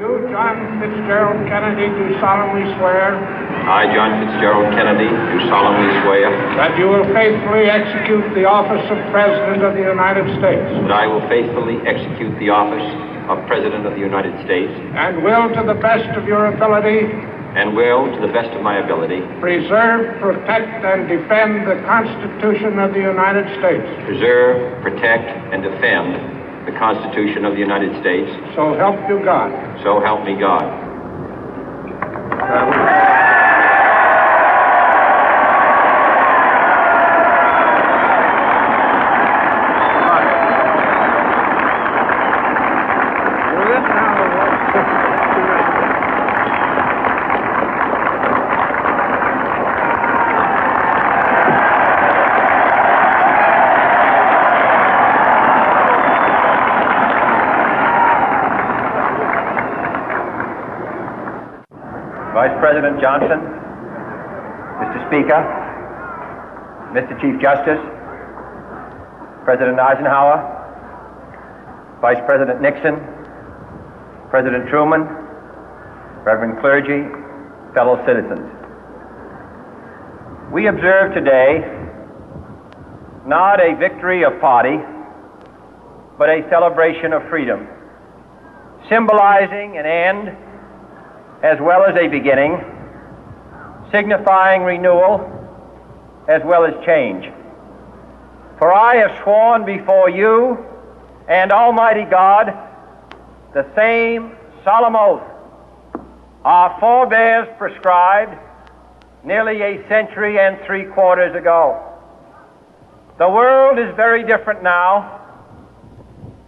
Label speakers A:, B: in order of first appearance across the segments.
A: You, John Fitzgerald Kennedy, do solemnly swear.
B: I, John Fitzgerald Kennedy, do solemnly swear.
A: That you will faithfully execute the office of President of the United States.
B: That I will faithfully execute the office of President of the United States.
A: And will, to the best of your ability.
B: And will, to the best of my ability.
A: Preserve, protect, and defend the Constitution of the United States.
B: Preserve, protect, and defend the Constitution of the United States.
A: So help you God.
B: So help me God.
C: Vice President Johnson, Mr. Speaker, Mr. Chief Justice, President Eisenhower, Vice President Nixon, President Truman, Reverend clergy, fellow citizens. We observe today not a victory of party, but a celebration of freedom, symbolizing an end as well as a beginning, signifying renewal as well as change. For I have sworn before you and Almighty God the same solemn oath our forebears prescribed nearly a century and 3/4 ago. The world is very different now,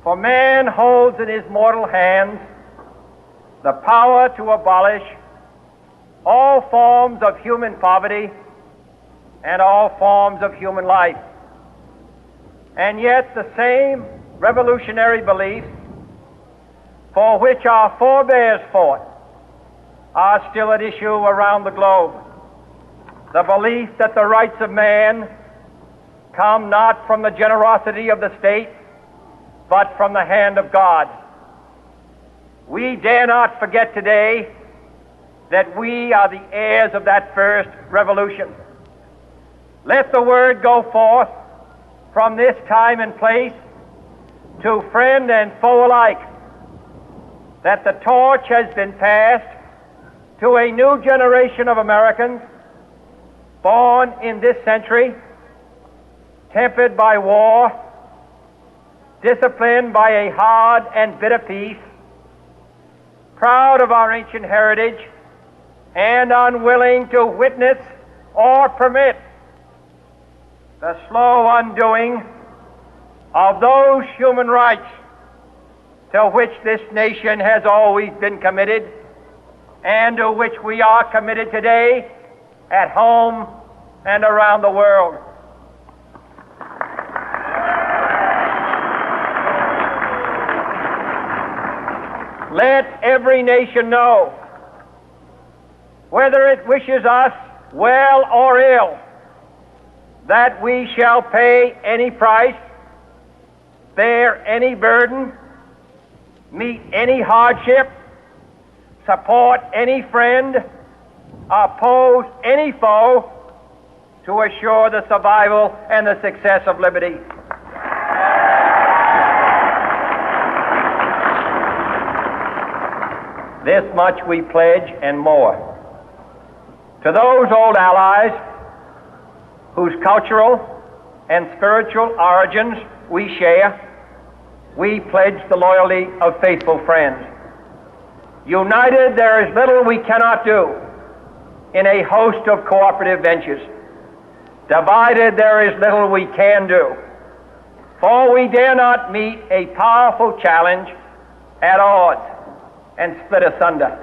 C: for man holds in his mortal hands the power to abolish all forms of human poverty and all forms of human life. And yet the same revolutionary beliefs for which our forebears fought are still at issue around the globe. The belief that the rights of man come not from the generosity of the state, but from the hand of God. We dare not forget today that we are the heirs of that first revolution. Let the word go forth from this time and place to friend and foe alike that the torch has been passed to a new generation of Americans born in this century, tempered by war, disciplined by a hard and bitter peace, proud of our ancient heritage, and unwilling to witness or permit the slow undoing of those human rights to which this nation has always been committed and to which we are committed today at home and around the world. Let every nation know, whether it wishes us well or ill, that we shall pay any price, bear any burden, meet any hardship, support any friend, oppose any foe to assure the survival and the success of liberty. This much we pledge and more. To those old allies whose cultural and spiritual origins we share, we pledge the loyalty of faithful friends. United, there is little we cannot do in a host of cooperative ventures. Divided, there is little we can do, for we dare not meet a powerful challenge at odds and split asunder.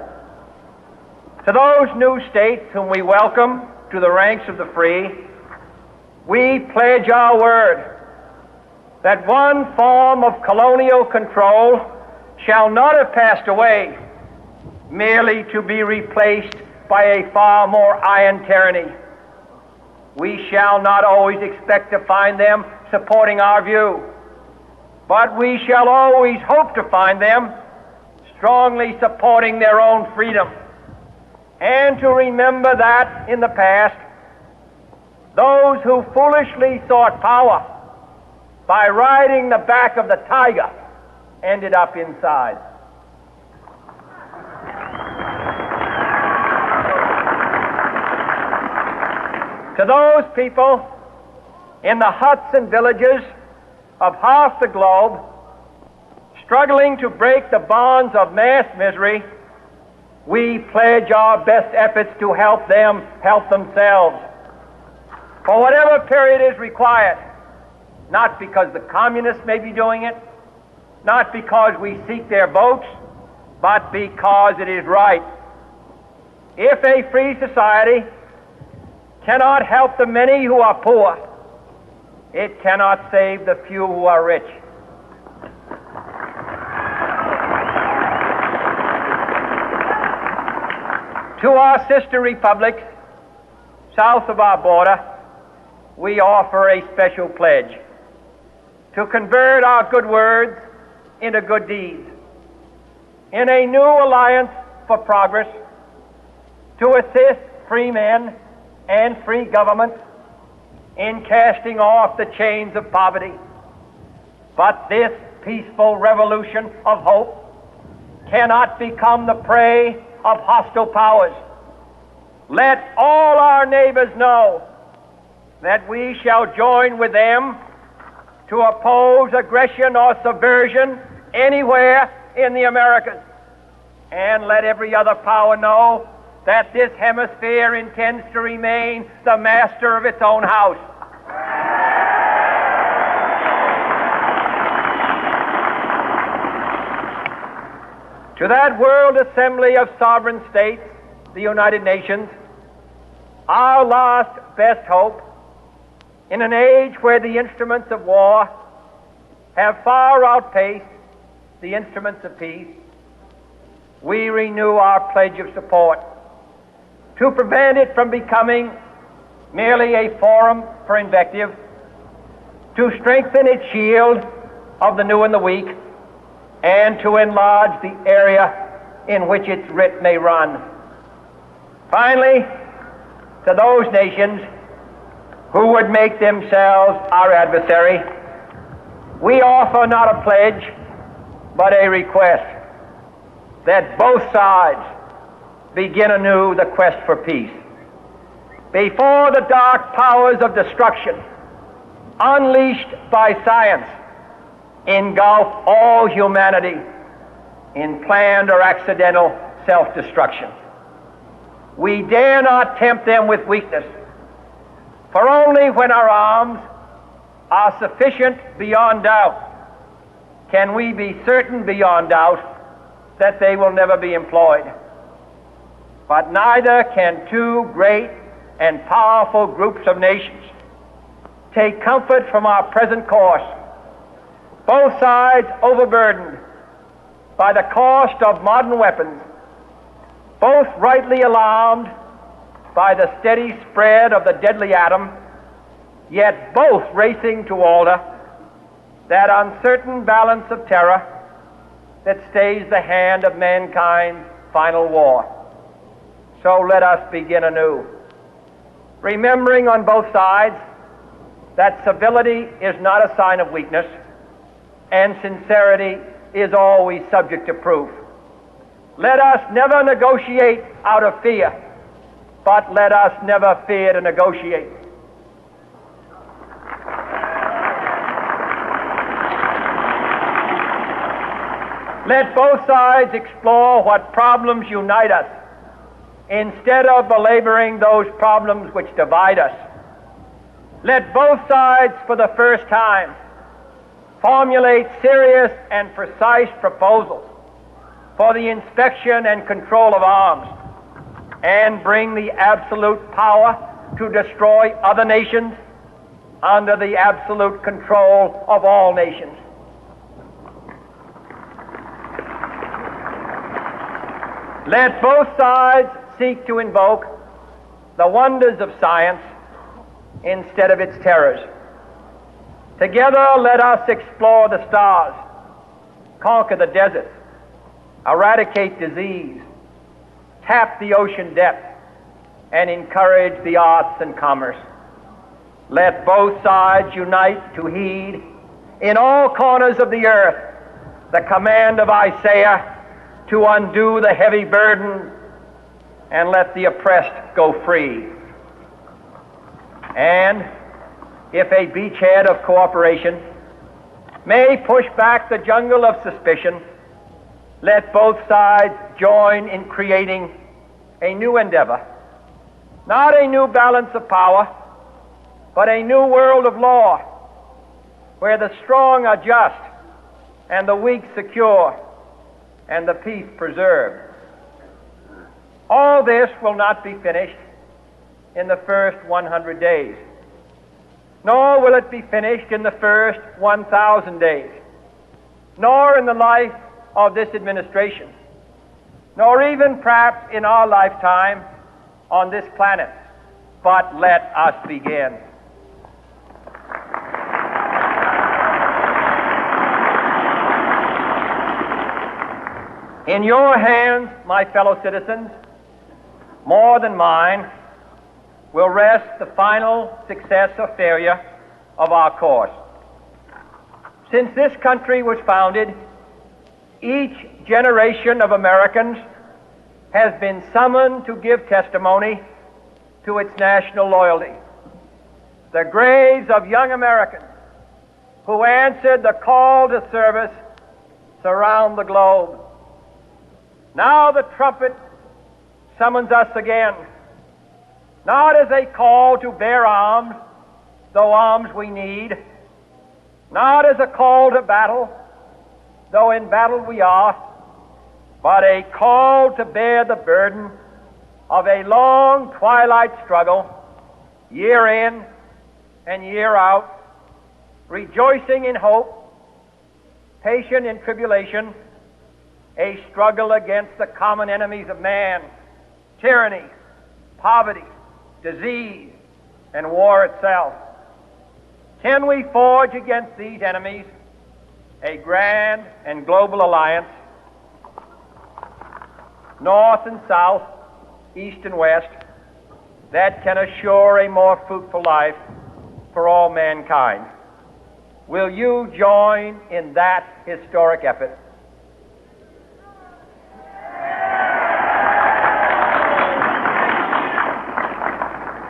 C: To those new states whom we welcome to the ranks of the free, we pledge our word that one form of colonial control shall not have passed away merely to be replaced by a far more iron tyranny. We shall not always expect to find them supporting our view, but we shall always hope to find them strongly supporting their own freedom, and to remember that in the past, those who foolishly sought power by riding the back of the tiger ended up inside. To those people in the huts and villages of half the globe, struggling to break the bonds of mass misery, we pledge our best efforts to help them help themselves for whatever period is required, not because the communists may be doing it, not because we seek their votes, but because it is right. If a free society cannot help the many who are poor, it cannot save the few who are rich. To our sister republics south of our border, we offer a special pledge to convert our good words into good deeds, in a new alliance for progress, to assist free men and free governments in casting off the chains of poverty. But this peaceful revolution of hope cannot become the prey of hostile powers. Let all our neighbors know that we shall join with them to oppose aggression or subversion anywhere in the Americas. And let every other power know that this hemisphere intends to remain the master of its own house. To that World Assembly of Sovereign States, the United Nations, our last best hope, in an age where the instruments of war have far outpaced the instruments of peace, we renew our pledge of support to prevent it from becoming merely a forum for invective, to strengthen its shield of the new and the weak, and to enlarge the area in which its writ may run. Finally, to those nations who would make themselves our adversary, we offer not a pledge, but a request that both sides begin anew the quest for peace. Before the dark powers of destruction, unleashed by science, engulf all humanity in planned or accidental self-destruction, we dare not tempt them with weakness, for only when our arms are sufficient beyond doubt can we be certain beyond doubt that they will never be employed. But neither can two great and powerful groups of nations take comfort from our present course, both sides overburdened by the cost of modern weapons, both rightly alarmed by the steady spread of the deadly atom, yet both racing to alter that uncertain balance of terror that stays the hand of mankind's final war. So let us begin anew, remembering on both sides that civility is not a sign of weakness, and sincerity is always subject to proof. Let us never negotiate out of fear, but let us never fear to negotiate. Let both sides explore what problems unite us, instead of belaboring those problems which divide us. Let both sides, for the first time, formulate serious and precise proposals for the inspection and control of arms, and bring the absolute power to destroy other nations under the absolute control of all nations. Let both sides seek to invoke the wonders of science instead of its terrors. Together, let us explore the stars, conquer the deserts, eradicate disease, tap the ocean depth, and encourage the arts and commerce. Let both sides unite to heed in all corners of the earth the command of Isaiah to undo the heavy burden and let the oppressed go free. And if a beachhead of cooperation may push back the jungle of suspicion, let both sides join in creating a new endeavor, not a new balance of power, but a new world of law, where the strong are just and the weak secure and the peace preserved. All this will not be finished in the first 100 days, nor will it be finished in the first 1,000 days, nor in the life of this administration, nor even perhaps in our lifetime on this planet. But let us begin. In your hands, my fellow citizens, more than mine, will rest the final success or failure of our course. Since this country was founded, each generation of Americans has been summoned to give testimony to its national loyalty. The graves of young Americans who answered the call to service surround the globe. Now the trumpet summons us again, not as a call to bear arms, though arms we need, not as a call to battle, though in battle we are, but a call to bear the burden of a long twilight struggle, year in and year out, rejoicing in hope, patient in tribulation, a struggle against the common enemies of man, tyranny, poverty, disease, and war itself. Can we forge against these enemies a grand and global alliance, north and south, east and west, that can assure a more fruitful life for all mankind? Will you join in that historic effort?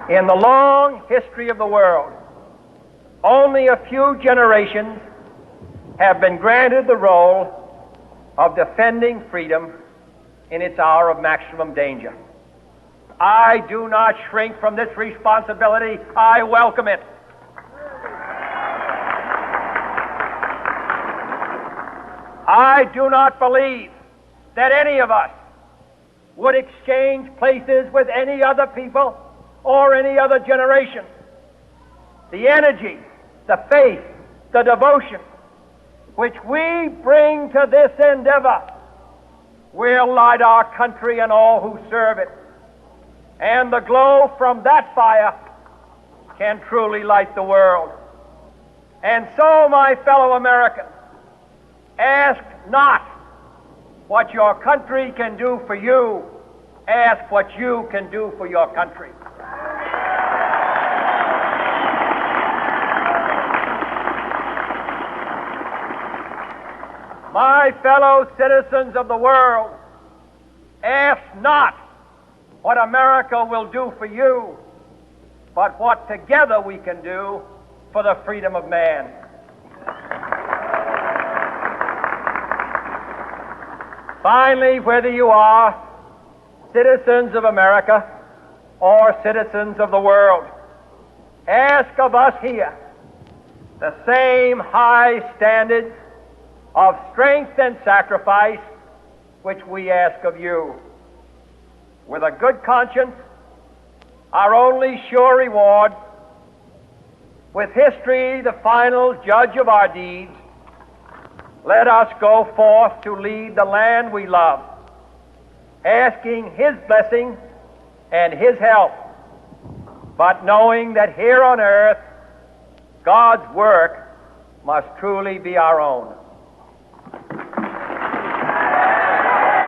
C: In the long history of the world, only a few generations have been granted the role of defending freedom in its hour of maximum danger. I do not shrink from this responsibility. I welcome it. I do not believe that any of us would exchange places with any other people or any other generation. The energy, the faith, the devotion which we bring to this endeavor will light our country and all who serve it. And the glow from that fire can truly light the world. And so, my fellow Americans, ask not what your country can do for you. Ask what you can do for your country. My fellow citizens of the world, ask not what America will do for you, but what together we can do for the freedom of man. Finally, whether you are citizens of America or citizens of the world, ask of us here the same high standards of strength and sacrifice which we ask of you. With a good conscience, our only sure reward, with history the final judge of our deeds, let us go forth to lead the land we love, asking His blessing and His help, but knowing that here on earth God's work must truly be our own.